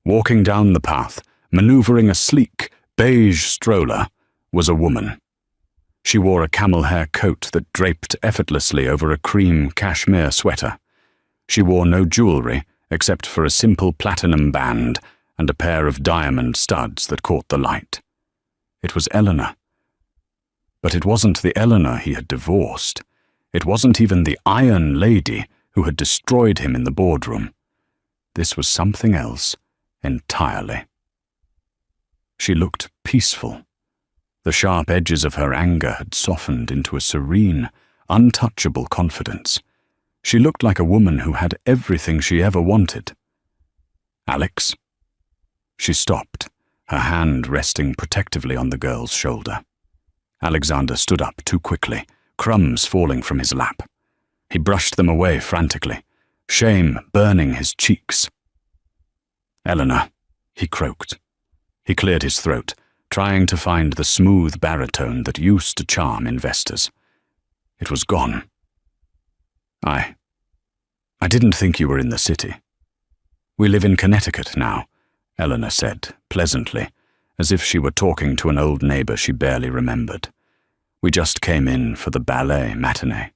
Walking down the path, maneuvering a sleek, beige stroller, was a woman. She wore a camel hair coat that draped effortlessly over a cream cashmere sweater. She wore no jewelry except for a simple platinum band and a pair of diamond studs that caught the light. It was Eleanor. But it wasn't the Eleanor he had divorced. It wasn't even the Iron Lady who had destroyed him in the boardroom. This was something else entirely. She looked peaceful. The sharp edges of her anger had softened into a serene, untouchable confidence. She looked like a woman who had everything she ever wanted. "Alex?" She stopped, her hand resting protectively on the girl's shoulder. Alexander stood up too quickly, crumbs falling from his lap. He brushed them away frantically, shame burning his cheeks. "Eleanor," he croaked. He cleared his throat, trying to find the smooth baritone that used to charm investors. It was gone. I didn't think you were in the city." "We live in Connecticut now," Eleanor said, pleasantly, as if she were talking to an old neighbor she barely remembered. "We just came in for the ballet matinee.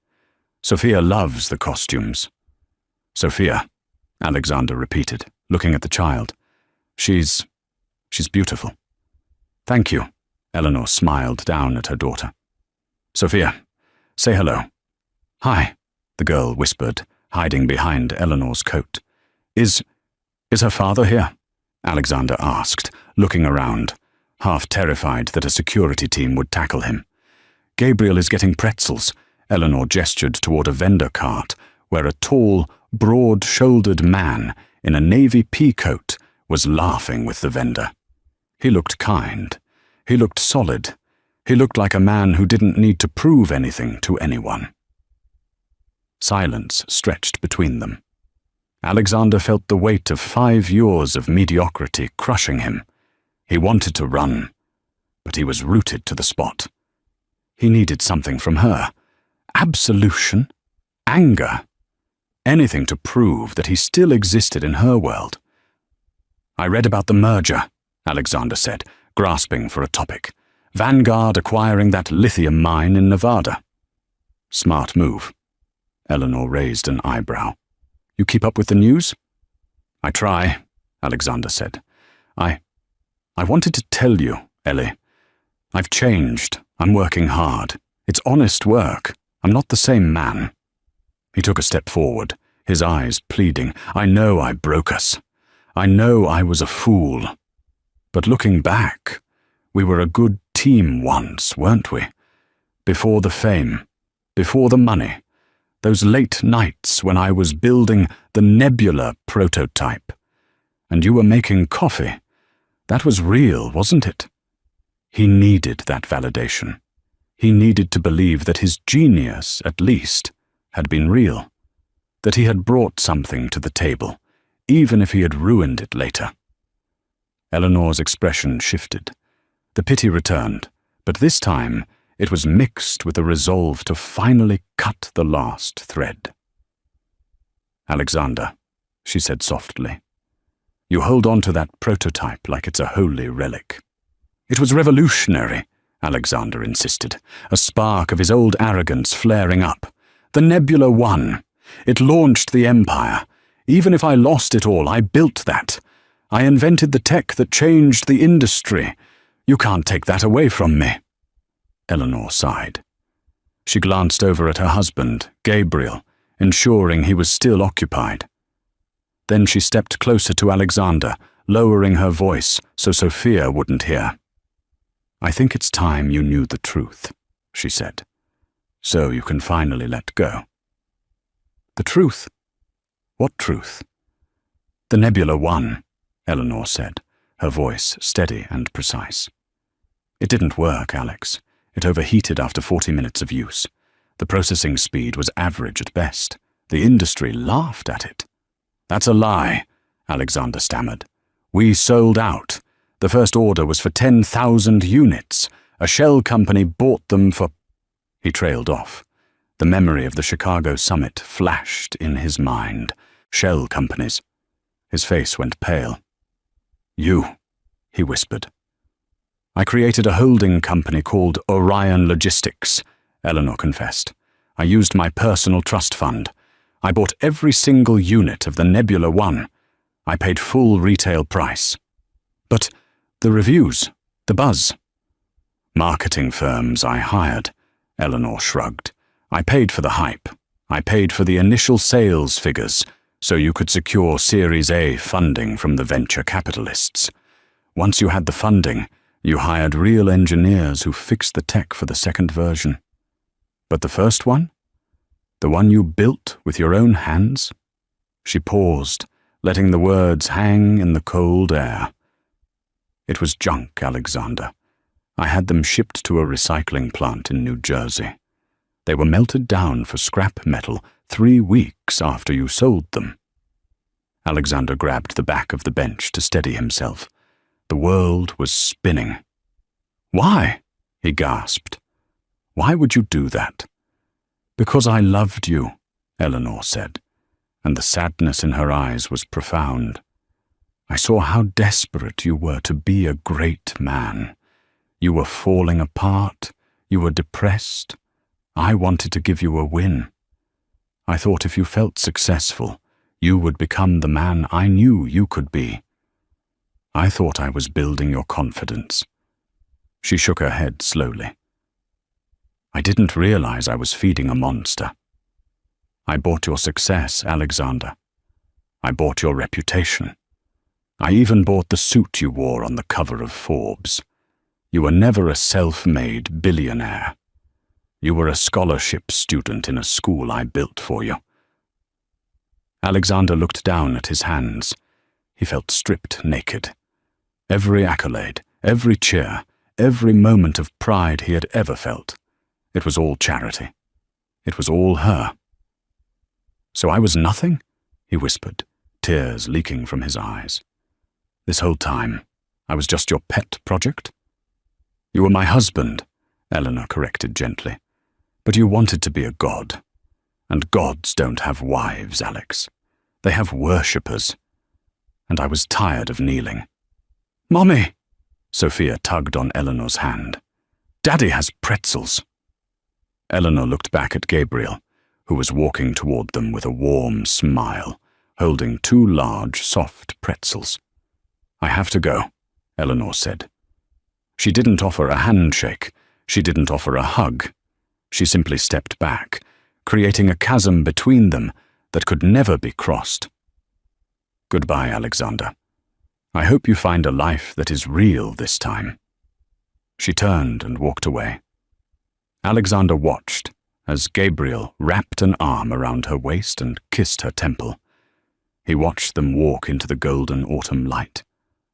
Sophia loves the costumes." "Sophia," Alexander repeated, looking at the child. She's beautiful." "Thank you," Eleanor smiled down at her daughter. "Sophia, say hello." "Hi," the girl whispered, hiding behind Eleanor's coat. Is her father here?" Alexander asked, looking around, half terrified that a security team would tackle him. "Gabriel is getting pretzels," Eleanor gestured toward a vendor cart, where a tall, broad-shouldered man in a navy pea coat was laughing with the vendor. He looked kind. He looked solid. He looked like a man who didn't need to prove anything to anyone. Silence stretched between them. Alexander felt the weight of 5 years of mediocrity crushing him. He wanted to run, but he was rooted to the spot. He needed something from her. Absolution? Anger? Anything to prove that he still existed in her world. "I read about the merger," Alexander said, grasping for a topic. "Vanguard acquiring that lithium mine in Nevada." "Smart move." Eleanor raised an eyebrow. "You keep up with the news?" "I try," Alexander said. I wanted to tell you, Ellie. I've changed. I'm working hard. It's honest work. I'm not the same man." He took a step forward, his eyes pleading. "I know I broke us. I know I was a fool. But looking back, we were a good team once, weren't we? Before the fame, before the money, those late nights when I was building the Nebula prototype, and you were making coffee. That was real, wasn't it?" He needed that validation. He needed to believe that his genius, at least, had been real, that he had brought something to the table, even if he had ruined it later. Eleanor's expression shifted. The pity returned, but this time it was mixed with a resolve to finally cut the last thread. "Alexander," she said softly, "you hold on to that prototype like it's a holy relic." "It was revolutionary," Alexander insisted, a spark of his old arrogance flaring up. "The Nebula won. It launched the Empire. Even if I lost it all, I built that. I invented the tech that changed the industry. You can't take that away from me." Eleanor sighed. She glanced over at her husband, Gabriel, ensuring he was still occupied. Then she stepped closer to Alexander, lowering her voice so Sophia wouldn't hear. "I think it's time you knew the truth," she said, "so you can finally let go." "The truth? What truth?" "The Nebula won," Eleanor said, her voice steady and precise. "It didn't work, Alex. It overheated after 40 minutes of use. The processing speed was average at best. The industry laughed at it." "That's a lie," Alexander stammered. "We sold out. The first order was for 10,000 units. A shell company bought them for—" He trailed off. The memory of the Chicago summit flashed in his mind. Shell companies. His face went pale. "You," he whispered. "I created a holding company called Orion Logistics," Eleanor confessed. "I used my personal trust fund. I bought every single unit of the Nebula One. I paid full retail price." "But the reviews, the buzz." "Marketing firms I hired," Eleanor shrugged. "I paid for the hype. I paid for the initial sales figures, so you could secure Series A funding from the venture capitalists. Once you had the funding, you hired real engineers who fixed the tech for the second version. But the first one? The one you built with your own hands?" She paused, letting the words hang in the cold air. "It was junk, Alexander. I had them shipped to a recycling plant in New Jersey. They were melted down for scrap metal 3 weeks after you sold them." Alexander grabbed the back of the bench to steady himself. The world was spinning. "Why?" he gasped. "Why would you do that?" "Because I loved you," Eleanor said, and the sadness in her eyes was profound. "I saw how desperate you were to be a great man. You were falling apart. You were depressed. I wanted to give you a win. I thought if you felt successful, you would become the man I knew you could be. I thought I was building your confidence." She shook her head slowly. "I didn't realize I was feeding a monster. I bought your success, Alexander. I bought your reputation. I even bought the suit you wore on the cover of Forbes. You were never a self-made billionaire. You were a scholarship student in a school I built for you." Alexander looked down at his hands. He felt stripped naked. Every accolade, every cheer, every moment of pride he had ever felt. It was all charity. It was all her. "So I was nothing?" he whispered, tears leaking from his eyes. "This whole time, I was just your pet project?" "You were my husband," Eleanor corrected gently. "But you wanted to be a god. And gods don't have wives, Alex. They have worshippers. And I was tired of kneeling." "Mommy!" Sophia tugged on Eleanor's hand. "Daddy has pretzels." Eleanor looked back at Gabriel, who was walking toward them with a warm smile, holding 2 large, soft pretzels. "I have to go," Eleanor said. She didn't offer a handshake. She didn't offer a hug. She simply stepped back, creating a chasm between them that could never be crossed. "Goodbye, Alexander. I hope you find a life that is real this time." She turned and walked away. Alexander watched as Gabriel wrapped an arm around her waist and kissed her temple. He watched them walk into the golden autumn light,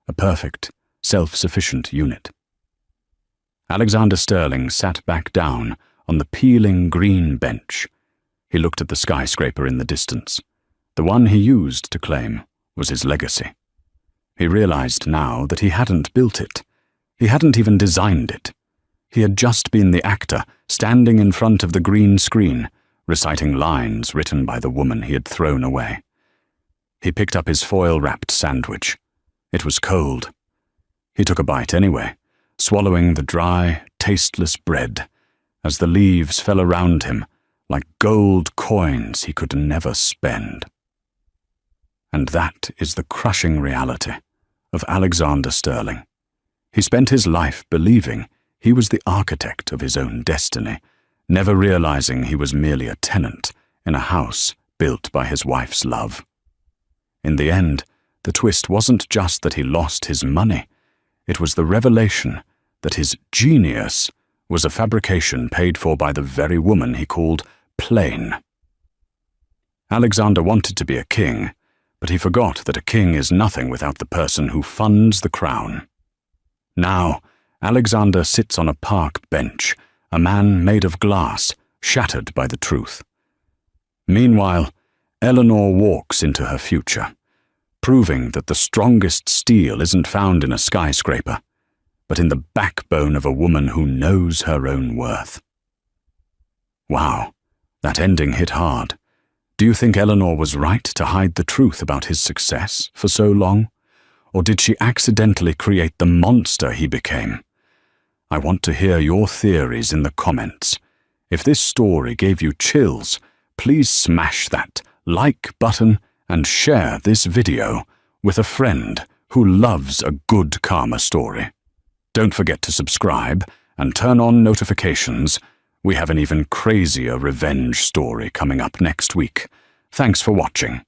a perfect, self-sufficient unit. Alexander Sterling sat back down on the peeling green bench. He looked at the skyscraper in the distance. The one he used to claim was his legacy. He realized now that he hadn't built it. He hadn't even designed it. He had just been the actor standing in front of the green screen, reciting lines written by the woman he had thrown away. He picked up his foil-wrapped sandwich. It was cold. He took a bite anyway, swallowing the dry, tasteless bread as the leaves fell around him like gold coins he could never spend. And that is the crushing reality of Alexander Sterling. He spent his life believing he was the architect of his own destiny, never realizing he was merely a tenant in a house built by his wife's love. In the end, the twist wasn't just that he lost his money. It was the revelation that his genius was a fabrication paid for by the very woman he called plain. Alexander wanted to be a king, but he forgot that a king is nothing without the person who funds the crown. Now, Alexander sits on a park bench, a man made of glass, shattered by the truth. Meanwhile, Eleanor walks into her future, proving that the strongest steel isn't found in a skyscraper, but in the backbone of a woman who knows her own worth. Wow, that ending hit hard. Do you think Eleanor was right to hide the truth about his success for so long? Or did she accidentally create the monster he became? I want to hear your theories in the comments. If this story gave you chills, please smash that like button and share this video with a friend who loves a good karma story. Don't forget to subscribe and turn on notifications. We have an even crazier revenge story coming up next week. Thanks for watching.